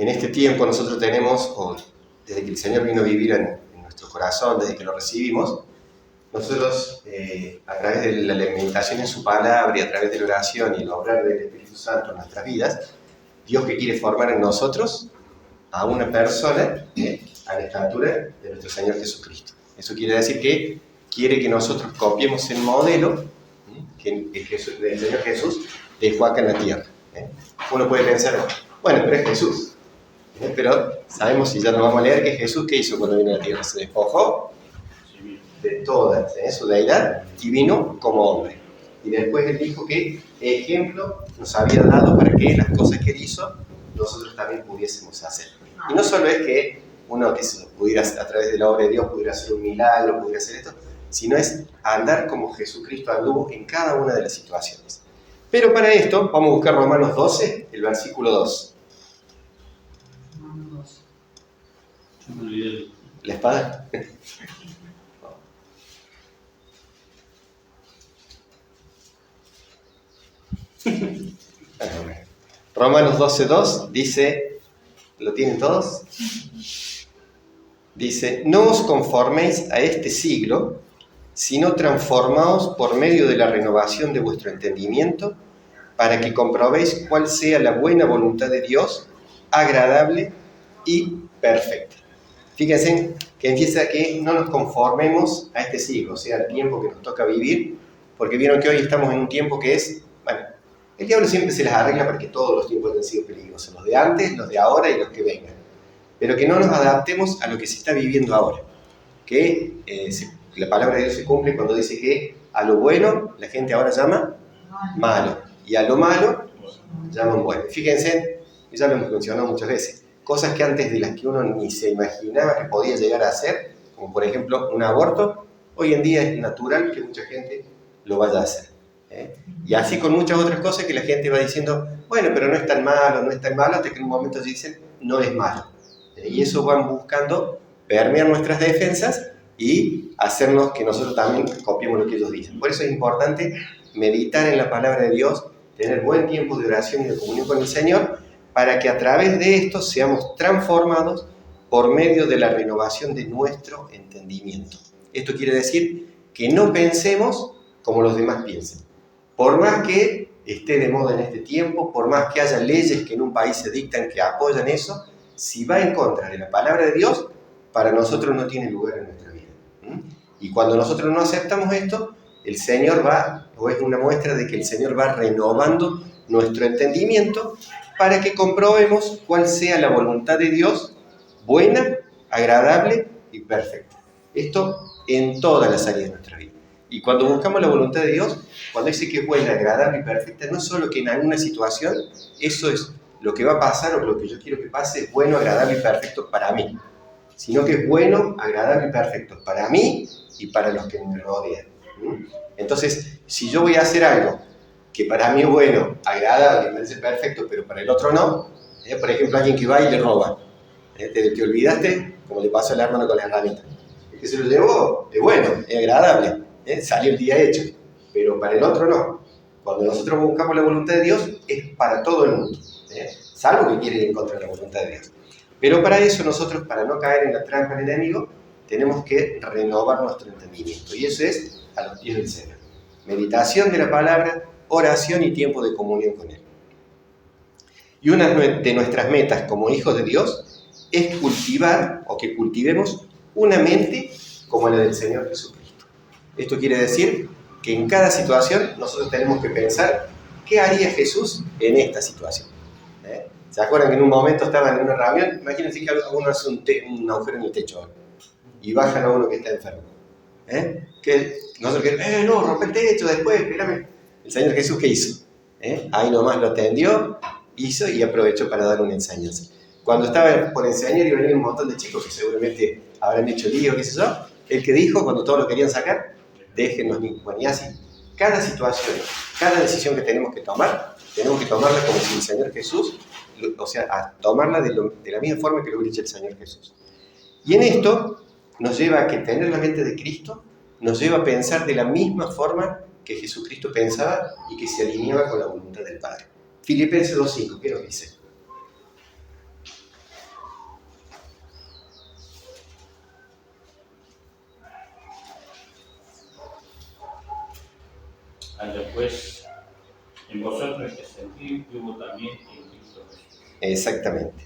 en este tiempo nosotros tenemos, o desde que el Señor vino a vivir en nuestro corazón, desde que lo recibimos, nosotros a través de la alimentación en su palabra y a través de la oración y el obrar del Espíritu Santo en nuestras vidas, Dios que quiere formar en nosotros a una persona a la estatura de nuestro Señor Jesucristo. Eso quiere decir que quiere que nosotros copiemos el modelo del Señor Jesús dejó acá en la tierra. Uno puede pensar, bueno, pero es Jesús. Pero sabemos, y ya lo vamos a leer, que Jesús, ¿qué hizo cuando vino a la tierra? Se despojó de toda su deidad y vino como hombre. Y después él dijo que ejemplo nos había dado para que las cosas que él hizo, nosotros también pudiésemos hacer. Y no solo es que uno que pudiera, a través de la obra de Dios, pudiera hacer un milagro, pudiera hacer esto, sino es andar como Jesucristo anduvo en cada una de las situaciones. Pero para esto vamos a buscar Romanos 12, el versículo 2. Romanos 12. ¿La espada? Romanos 12:2 dice, ¿lo tienen todos? Dice, no os conforméis a este siglo, sino transformaos por medio de la renovación de vuestro entendimiento, para que comprobéis cuál sea la buena voluntad de Dios, agradable y perfecta. Fíjense que empieza que no nos conformemos a este siglo, o sea, al tiempo que nos toca vivir, porque vieron que hoy estamos en un tiempo que es, bueno, el diablo siempre se las arregla para que todos los tiempos hayan sido peligrosos, los de antes, los de ahora y los que vengan, pero que no nos adaptemos a lo que se está viviendo ahora, que la palabra de Dios se cumple cuando dice que a lo bueno la gente ahora llama malo, y a lo malo llaman bueno. Fíjense, ya lo hemos mencionado muchas veces, cosas que antes de las que uno ni se imaginaba que podía llegar a hacer, como por ejemplo un aborto, hoy en día es natural que mucha gente lo vaya a hacer. Y así con muchas otras cosas que la gente va diciendo, bueno, pero no es tan malo, hasta que en un momento dicen, no es malo. Y eso van buscando permear nuestras defensas y hacernos que nosotros también copiemos lo que ellos dicen. Por eso es importante meditar en la palabra de Dios, tener buen tiempo de oración y de comunión con el Señor, para que a través de esto seamos transformados por medio de la renovación de nuestro entendimiento. Esto quiere decir que no pensemos como los demás piensen. Por más que esté de moda en este tiempo, por más que haya leyes que en un país se dictan que apoyan eso, si va en contra de la palabra de Dios, para nosotros no tiene lugar en nuestra vida. Y cuando nosotros no aceptamos esto, el Señor va, o es una muestra de que el Señor va renovando nuestro entendimiento para que comprobemos cuál sea la voluntad de Dios, buena, agradable y perfecta. Esto en todas las áreas de nuestra vida. Y cuando buscamos la voluntad de Dios, cuando dice que es buena, agradable y perfecta, no es solo que en alguna situación eso es lo que va a pasar o lo que yo quiero que pase es bueno, agradable y perfecto para mí, sino que es bueno, agradable y perfecto para mí y para los que me rodean. Entonces, si yo voy a hacer algo que para mí es bueno, agradable, me parece perfecto, pero para el otro no, por ejemplo, alguien que va y le roba, te olvidaste, como le pasó al hermano con la herramienta, el que se lo llevó es bueno, es agradable, salió el día hecho, pero para el otro no. Cuando nosotros buscamos la voluntad de Dios, es para todo el mundo, salvo que quiere ir en contra de la voluntad de Dios. Pero para eso nosotros, para no caer en la trampa del enemigo, tenemos que renovar nuestro entendimiento, y eso es a los pies del Señor. Meditación de la palabra, oración y tiempo de comunión con Él. Y una de nuestras metas como hijos de Dios es cultivar, o que cultivemos, una mente como la del Señor Jesucristo. Esto quiere decir que en cada situación nosotros tenemos que pensar qué haría Jesús en esta situación. ¿Se acuerdan que en un momento estaban en una reunión? Imagínense que uno hace un agujero en el techo y bajan a uno que está enfermo. Que nosotros queremos, no, rompe el techo después, espérame. El Señor Jesús, ¿qué hizo? Ahí nomás lo atendió, hizo y aprovechó para dar una enseñanza. Cuando estaba por enseñar y venían un montón de chicos que seguramente habrán hecho lío, qué sé yo, el que dijo, cuando todos lo querían sacar, déjenlos niños. Bueno, y así, cada situación, cada decisión que tenemos que tomarla como si el Señor Jesús, o sea, a tomarla de la misma forma que lo hubiera dicho el Señor Jesús. Y en esto nos lleva a que tener la mente de Cristo, nos lleva a pensar de la misma forma que Jesucristo pensaba y que se alineaba con la voluntad del Padre. Filipenses 2:5, ¿qué nos dice? haya pues en vosotros este sentir que hubo también en Cristo Jesús. Exactamente.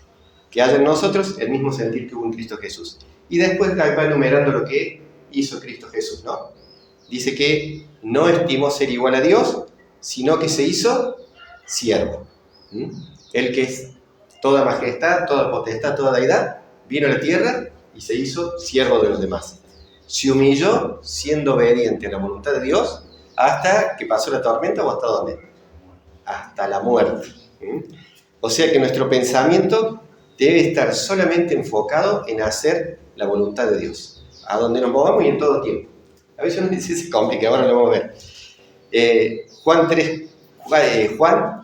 Que haya en nosotros el mismo sentir que hubo en Cristo Jesús. Y después va enumerando lo que hizo Cristo Jesús, ¿no? Dice que no estimó ser igual a Dios, sino que se hizo siervo. El que es toda majestad, toda potestad, toda deidad, vino a la tierra y se hizo siervo de los demás. Se humilló siendo obediente a la voluntad de Dios hasta que pasó la tormenta, ¿o hasta dónde? Hasta la muerte. O sea que nuestro pensamiento debe estar solamente enfocado en hacer la voluntad de Dios, a donde nos movamos y en todo tiempo. A veces uno dice, se complica, ahora lo vamos a ver. Juan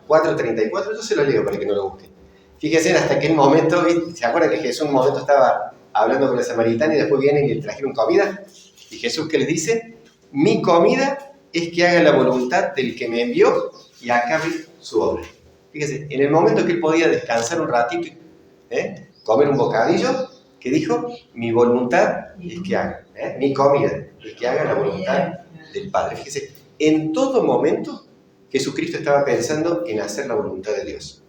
4:34, yo se lo leo para que no lo busquen. Fíjense hasta aquel momento, ¿se acuerdan que Jesús en un momento estaba hablando con la samaritana y después vienen y le trajeron comida? Y Jesús, ¿qué les dice? Mi comida es que haga la voluntad del que me envió y acabe su obra. Fíjense, en el momento que él podía descansar un ratito, comer un bocadillo, ¿qué dijo? Mi voluntad es que haga, mi comida es que haga la voluntad del Padre. Fíjense, en todo momento Jesucristo estaba pensando en hacer la voluntad de Dios.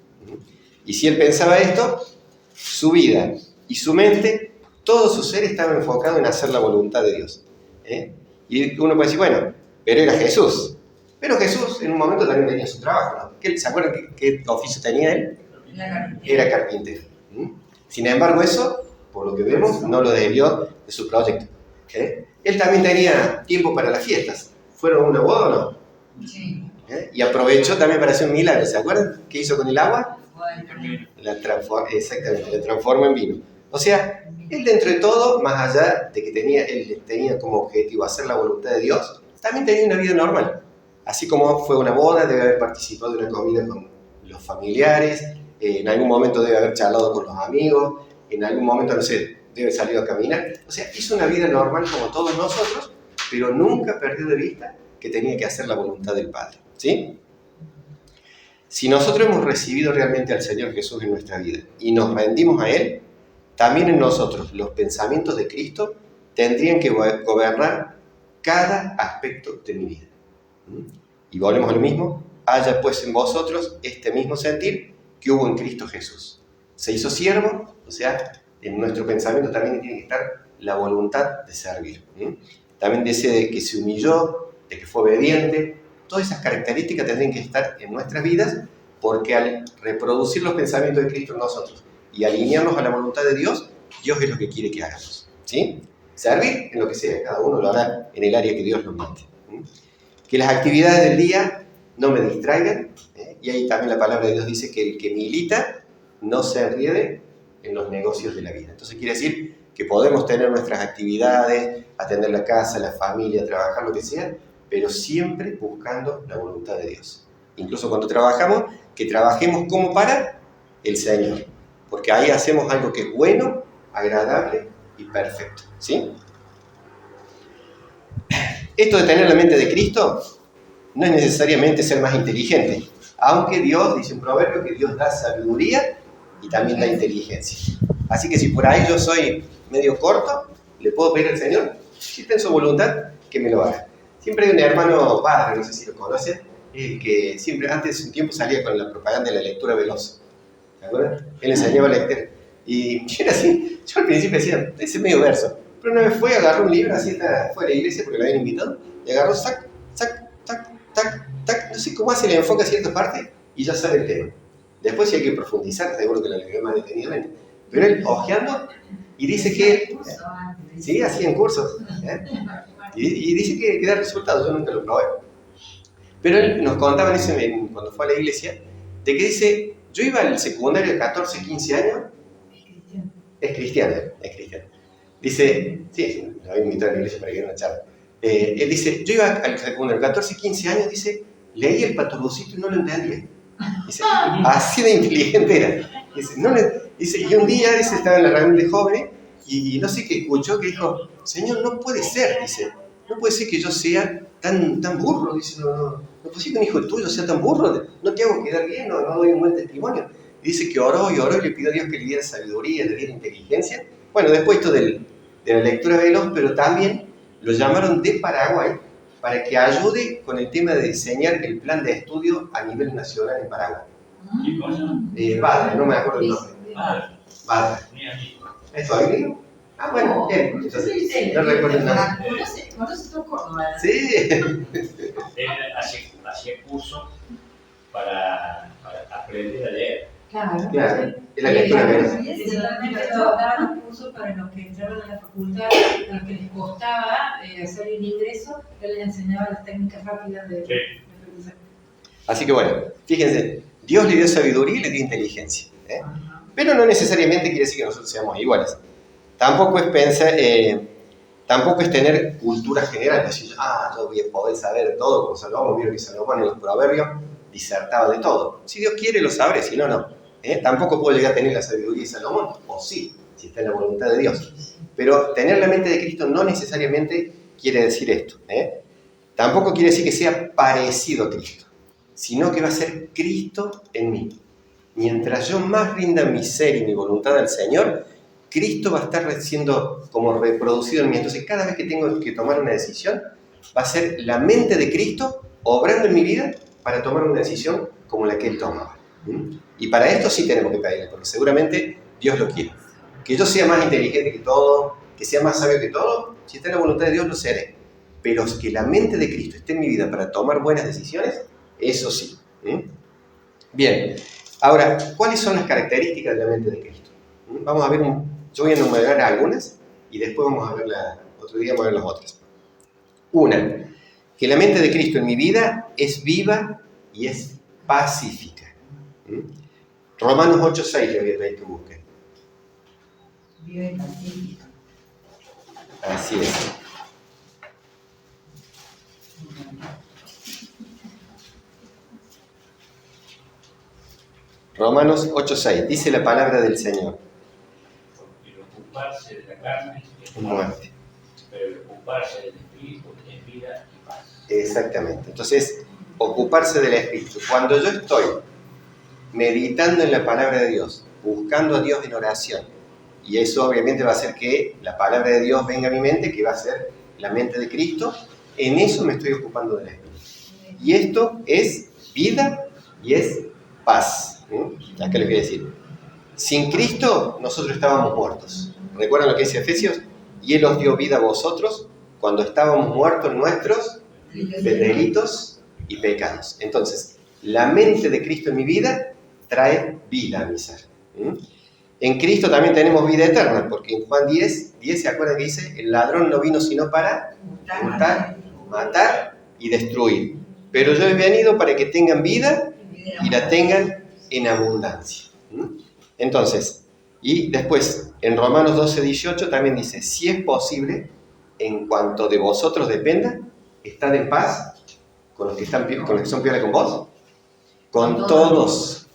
Y si él pensaba esto, su vida y su mente, todo su ser estaba enfocado en hacer la voluntad de Dios. Y uno puede decir, bueno, pero era Jesús. Pero Jesús en un momento también tenía su trabajo, ¿no? ¿Se acuerdan qué oficio tenía él? Era carpintero. Sin embargo, eso, por lo que vemos, no lo desvió de su proyecto. Él también tenía tiempo para las fiestas. ¿Fueron una boda o no? Sí. Y aprovechó también para hacer un milagro. ¿Se acuerdan? ¿Qué hizo con el agua? La transformó en vino. O sea, él dentro de todo, más allá de que él tenía como objetivo hacer la voluntad de Dios, también tenía una vida normal. Así como fue una boda, debe haber participado de una comida con los familiares, en algún momento debe haber charlado con los amigos, en algún momento, no sé, debe haber salido a caminar. O sea, hizo una vida normal como todos nosotros, pero nunca perdió de vista que tenía que hacer la voluntad del Padre. ¿Sí? Si nosotros hemos recibido realmente al Señor Jesús en nuestra vida y nos rendimos a Él, también en nosotros los pensamientos de Cristo tendrían que gobernar cada aspecto de mi vida. Y volvemos a lo mismo, haya pues en vosotros este mismo sentir que hubo en Cristo Jesús. Se hizo siervo, o sea, en nuestro pensamiento también tiene que estar la voluntad de servir. También dice de que se humilló, de que fue obediente. Todas esas características tendrían que estar en nuestras vidas, porque al reproducir los pensamientos de Cristo en nosotros y alinearnos a la voluntad de Dios, Dios es lo que quiere que hagamos. ¿Sí? Servir en lo que sea, cada uno lo hará en el área que Dios nos mande. Que las actividades del día no me distraigan, y ahí también la palabra de Dios dice que el que milita no se enriede en los negocios de la vida. Entonces quiere decir que podemos tener nuestras actividades, atender la casa, la familia, trabajar, lo que sea, pero siempre buscando la voluntad de Dios. Incluso cuando trabajamos, que trabajemos como para el Señor, porque ahí hacemos algo que es bueno, agradable y perfecto. ¿Sí? Esto de tener la mente de Cristo no es necesariamente ser más inteligente, aunque Dios, dice un proverbio, que Dios da sabiduría y también da inteligencia. Así que si por ahí yo soy medio corto, le puedo pedir al Señor, si está en su voluntad, que me lo haga. Siempre hay un hermano padre, no sé si lo conocen, que siempre antes de un tiempo salía con la propaganda de la lectura veloz. ¿Se acuerdan? Él enseñaba a leer. Y yo era así, yo al principio decía, ese medio verso. Pero una vez fue, agarró un libro, así fue a la iglesia porque lo habían invitado, y agarró, sac, sac, tac, tac, tac, no sé cómo hace el enfoque a cierta parte, y ya sabe el tema. Después sí hay que profundizar, seguro que lo leyó más detenidamente. Pero él, ojeando, y dice que, sí, así en cursos, y dice que da resultados, yo nunca lo probé. Pero él nos contaba cuando fue a la iglesia, de que dice, yo iba al secundario de 14, 15 años, es cristiano. Dice, sí, lo había invitado a la iglesia para que diera una charla. Él dice, yo iba al secundario, 14, 15 años, dice, leí el Patorrucito y no lo entendía. Dice, así de inteligente era. Dice, y un día dice, estaba en la reunión de jóvenes y no sé qué escuchó, que dijo, Señor, no puede ser, dice, no puede ser que yo sea tan burro, dice, no puede ser que un hijo tuyo sea tan burro, no te hago quedar bien, no doy un buen testimonio. Y dice que oró y le pidió a Dios que le diera sabiduría, le diera inteligencia. Bueno, después esto de la lectura veloz, pero también lo llamaron de Paraguay para que ayude con el tema de diseñar el plan de estudio a nivel nacional en Paraguay. ¿Qué cosa? Badra, no me acuerdo el nombre. Ah, Badra. ni aquí. ¿Es tu amigo? Ah, bueno, bien. Entonces, no recuerdo el nombre. ¿Conoces todo Córdoba? Sí. Él hacía curso para aprender a leer. Claro. Claro, es la lectura menos. Exactamente, daban cursos para los que entraban a la facultad, a los que les costaba hacer el ingreso, él les enseñaba las técnicas rápidas de aprendizaje. Así que bueno, fíjense, Dios le dio sabiduría y le dio inteligencia. Pero no necesariamente quiere decir que nosotros seamos iguales. Tampoco es pensar, tampoco es tener cultura general, decir, yo voy a poder saber todo como Salomón. Vieron que Salomón en los proverbios disertaba de todo. Si Dios quiere lo sabré, si no, no. Tampoco puedo llegar a tener la sabiduría de Salomón, o sí, si está en la voluntad de Dios. Pero tener la mente de Cristo no necesariamente quiere decir esto. Tampoco quiere decir que sea parecido a Cristo, sino que va a ser Cristo en mí. Mientras yo más rinda mi ser y mi voluntad al Señor, Cristo va a estar siendo como reproducido en mí. Entonces, cada vez que tengo que tomar una decisión, va a ser la mente de Cristo obrando en mi vida para tomar una decisión como la que Él tomaba. Y para esto sí tenemos que pedirle, porque seguramente Dios lo quiere. Que yo sea más inteligente que todo, que sea más sabio que todo, si está en la voluntad de Dios lo seré. Pero que la mente de Cristo esté en mi vida para tomar buenas decisiones, eso sí. Bien, ahora, ¿cuáles son las características de la mente de Cristo? Vamos a ver, yo voy a enumerar algunas y después vamos a ver otro día vamos a ver las otras. Una, que la mente de Cristo en mi vida es viva y es pacífica. Romanos 8:6 le voy a pedir que busquen. Viva y pacífica. Así es. Romanos 8:6, dice la palabra del Señor. Porque el ocuparse de la carne es Muerte. pero el ocuparse del espíritu es vida y paz. Exactamente. Entonces, ocuparse del Espíritu. Cuando yo estoy meditando en la palabra de Dios, buscando a Dios en oración, y eso obviamente va a hacer que la palabra de Dios venga a mi mente, que va a ser la mente de Cristo, en eso me estoy ocupando del Espíritu. Y esto es vida y es paz. Acá les voy a decir. Sin Cristo nosotros estábamos muertos. ¿Recuerdan lo que dice Efesios? Y Él os dio vida a vosotros cuando estábamos muertos en nuestros delitos y pecados. Entonces, la mente de Cristo en mi vida trae vida a mi ser. En Cristo también tenemos vida eterna, porque en Juan 10, ¿se acuerdan que dice? El ladrón no vino sino para hurtar, matar y destruir. Pero yo he venido para que tengan vida y la tengan en abundancia. Entonces, y después, en Romanos 12:18 también dice, si es posible, en cuanto de vosotros dependa, estad en paz con los que son piola con vos, con todos.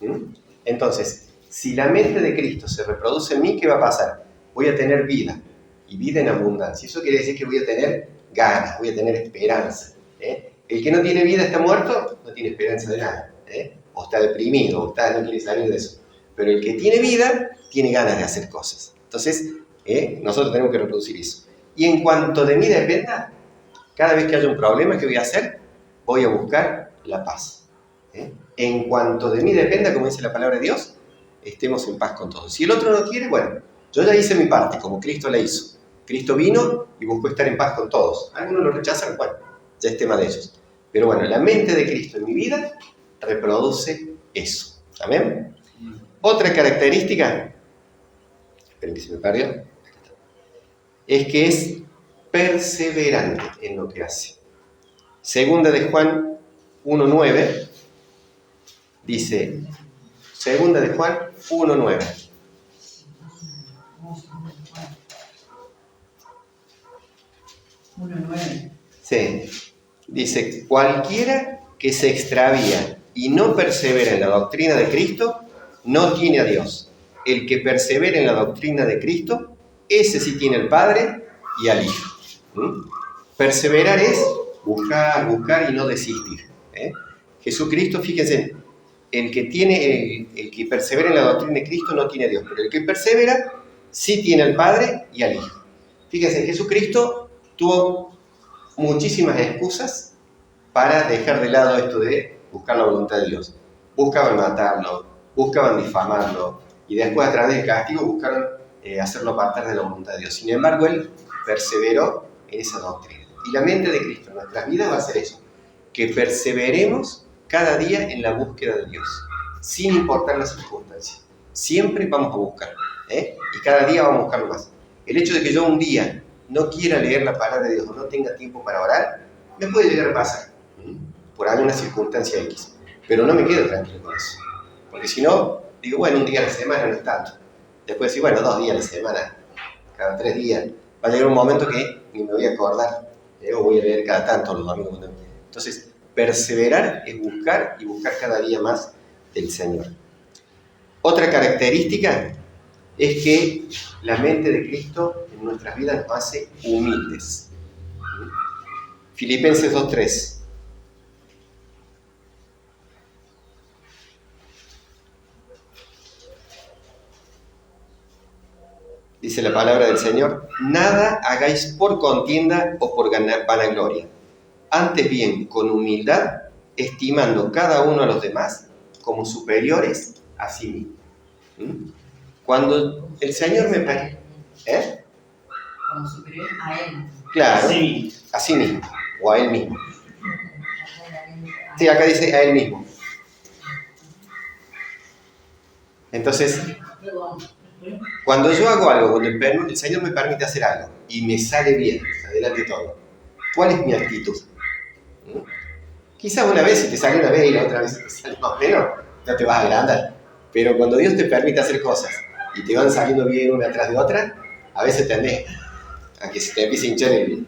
Entonces, si la mente de Cristo se reproduce en mí, ¿qué va a pasar? Voy a tener vida, y vida en abundancia. Eso quiere decir que voy a tener ganas, voy a tener esperanza. El que no tiene vida está muerto, no tiene esperanza de nada. O está deprimido, o no quiere salir de eso. Pero el que tiene vida, tiene ganas de hacer cosas. Entonces, nosotros tenemos que reproducir eso. Y en cuanto de mí dependa, cada vez que haya un problema, ¿qué voy a hacer? Voy a buscar la paz. En cuanto de mí dependa, como dice la palabra de Dios, estemos en paz con todos. Si el otro no quiere, bueno, yo ya hice mi parte, como Cristo la hizo. Cristo vino y buscó estar en paz con todos. Algunos lo rechazan, bueno, ya es tema de ellos. Pero bueno, la mente de Cristo en mi vida reproduce eso. ¿Amén? Otra característica, esperen que se me perdió, es que es perseverante en lo que hace. Segunda de Juan 1:9 dice, segunda de Juan 1:9. Sí, dice, cualquiera que se extravía y no persevera en la doctrina de Cristo, no tiene a Dios. El que persevera en la doctrina de Cristo, ese sí tiene al Padre y al Hijo. Perseverar es buscar y no desistir. Jesucristo, fíjense, el que persevera en la doctrina de Cristo no tiene a Dios, pero el que persevera sí tiene al Padre y al Hijo. Fíjense, Jesucristo tuvo muchísimas excusas para dejar de lado esto de buscar la voluntad de Dios. Buscaban matarlo, buscaban difamarlo, y después a través del castigo buscaron hacerlo apartar de la voluntad de Dios. Sin embargo, él perseveró en esa doctrina. Y la mente de Cristo en nuestras vidas va a ser eso, que perseveremos cada día en la búsqueda de Dios, sin importar las circunstancias. Siempre vamos a buscar, y cada día vamos a buscarlo más. El hecho de que yo un día no quiera leer la palabra de Dios o no tenga tiempo para orar, me puede llegar a pasar, por alguna circunstancia X. Pero no me quedo tranquilo con eso. Porque si no, digo, bueno, un día a la semana no es tanto. Después decir, bueno, 2 días a la semana, cada 3 días. Va a llegar un momento que ni me voy a acordar, o voy a leer cada tanto los domingos. Entonces, perseverar es buscar y buscar cada día más del Señor. Otra característica es que la mente de Cristo en nuestras vidas nos hace humildes. Filipenses 2:3. Dice la palabra del Señor: nada hagáis por contienda o por vanagloria, antes bien con humildad, estimando cada uno a los demás como superiores a sí mismo. Cuando el Señor me permite, como superior a Él. Claro, a sí mismo, o a Él mismo. Sí, acá dice a Él mismo. Entonces, cuando yo hago algo, cuando el Señor me permite hacer algo y me sale bien, adelante todo, ¿cuál es mi actitud? Quizás una vez, si te sale una vez y la otra vez te sale más o menos, no te vas a agrandar. Pero cuando Dios te permite hacer cosas y te van saliendo bien una tras de otra, a veces tendés a que se te empiece a hinchar el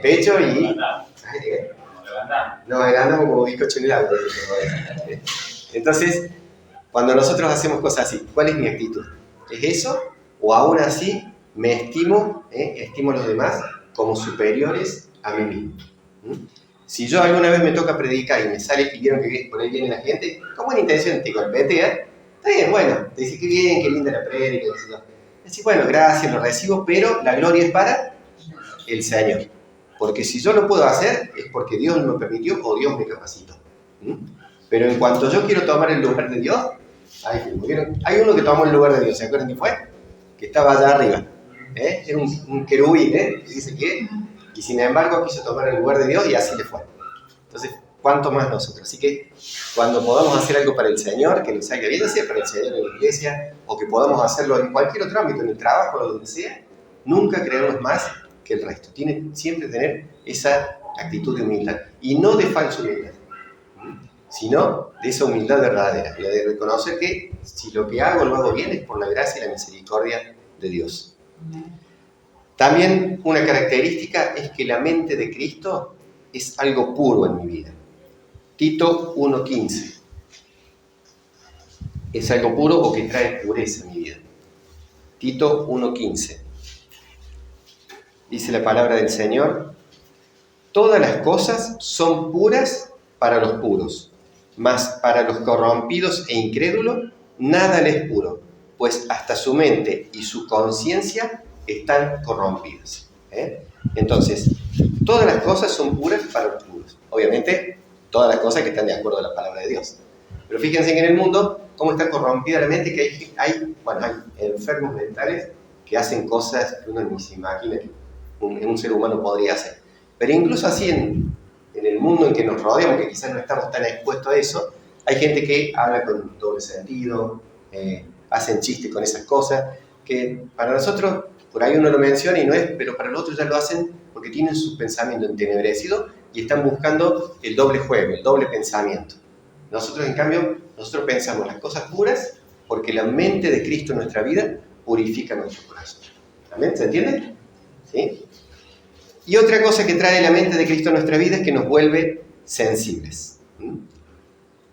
pecho y... Nos agrandamos como bizcocho en el agua. Entonces, cuando nosotros hacemos cosas así, ¿cuál es mi actitud? ¿Es eso? ¿O aún así me estimo a los demás como superiores a mí mismo? Si yo alguna vez me toca predicar y me sale y vieron que por ahí viene la gente, con buena intención te golpetea, está bien, bueno, te dice que bien, qué linda la predica, decís, bueno, gracias, lo recibo, pero la gloria es para el Señor. Porque si yo lo puedo hacer, es porque Dios me permitió o Dios me capacitó. Pero en cuanto yo quiero tomar el lugar de Dios, hay uno que tomó el lugar de Dios, ¿se acuerdan quién fue? Que estaba allá arriba. Era un querubín, dice que, y sin embargo quiso tomar el lugar de Dios y así le fue. Entonces, ¿cuánto más nosotros? Así que cuando podamos hacer algo para el Señor, que nos salga bien, sea para el Señor en la iglesia, o que podamos hacerlo en cualquier otro ámbito, en el trabajo o donde sea, nunca creemos más que el resto. Tiene siempre tener esa actitud de humildad, y no de falsa humildad, sino de esa humildad verdadera, la de reconocer que si lo que hago lo hago bien es por la gracia y la misericordia de Dios. También una característica es que la mente de Cristo es algo puro en mi vida. Tito 1:15. Es algo puro o que trae pureza en mi vida. Tito 1:15. Dice la palabra del Señor: todas las cosas son puras para los puros, mas para los corrompidos e incrédulos nada les es puro, pues hasta su mente y su conciencia están corrompidas. Entonces, todas las cosas son puras para los puros. Obviamente, todas las cosas que están de acuerdo a la palabra de Dios. Pero fíjense que en el mundo, cómo está corrompida la mente, que hay enfermos mentales que hacen cosas que uno ni se imagina que un ser humano podría hacer. Pero incluso así en el mundo en que nos rodeamos, que quizás no estamos tan expuestos a eso, hay gente que habla con doble sentido, hacen chistes con esas cosas, que para nosotros, por ahí uno lo menciona y no es, pero para los otros ya lo hacen porque tienen su pensamiento entenebrecido y están buscando el doble juego, el doble pensamiento. Nosotros, en cambio, pensamos las cosas puras porque la mente de Cristo en nuestra vida purifica nuestro corazón. ¿Amén? ¿Se entiende? ¿Sí? Y otra cosa que trae la mente de Cristo en nuestra vida es que nos vuelve sensibles.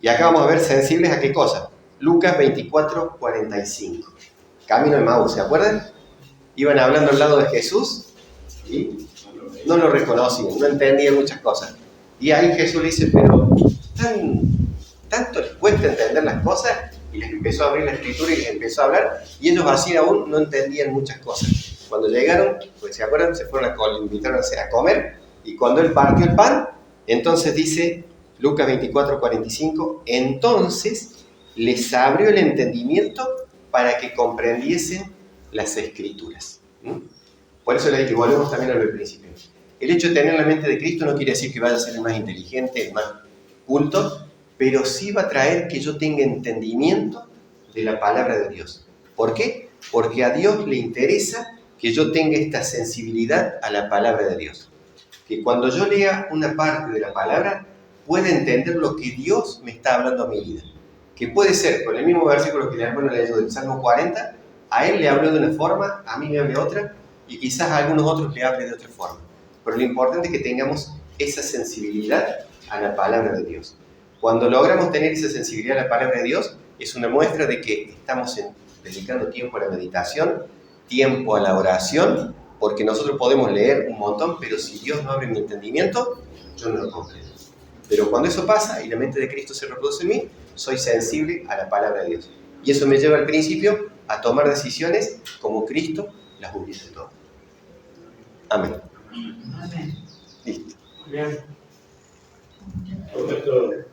Y acá vamos a ver sensibles a qué cosa. Lucas 24:45. Camino de Maús, ¿se acuerdan? Iban hablando al lado de Jesús y no lo reconocían, no entendían muchas cosas. Y ahí Jesús le dice, pero tanto les cuesta entender las cosas, y les empezó a abrir la escritura y les empezó a hablar, y ellos así aún no entendían muchas cosas. Cuando llegaron, pues se acuerdan, se fueron invitaron a comer, Y cuando Él partió el pan, entonces dice Lucas 24:45, entonces les abrió el entendimiento para que comprendiesen las Escrituras. Por eso le dije, volvemos también a lo del principio. El hecho de tener la mente de Cristo no quiere decir que vaya a ser el más inteligente, el más culto, pero sí va a traer que yo tenga entendimiento de la palabra de Dios. ¿Por qué? Porque a Dios le interesa que yo tenga esta sensibilidad a la palabra de Dios. Que cuando yo lea una parte de la palabra, pueda entender lo que Dios me está hablando a mi vida. Que puede ser, con el mismo versículo que le hablo del Salmo 40, a él le hablo de una forma, a mí me hable otra, y quizás a algunos otros le hable de otra forma. Pero lo importante es que tengamos esa sensibilidad a la palabra de Dios. Cuando logramos tener esa sensibilidad a la palabra de Dios, es una muestra de que estamos dedicando tiempo a la meditación, tiempo a la oración, porque nosotros podemos leer un montón, pero si Dios no abre mi entendimiento, yo no lo comprendo. Pero cuando eso pasa y la mente de Cristo se reproduce en mí, soy sensible a la palabra de Dios. Y eso me lleva al principio a tomar decisiones como Cristo las hubiese tomado. Amén. Amén. Listo. Bien. Profesor.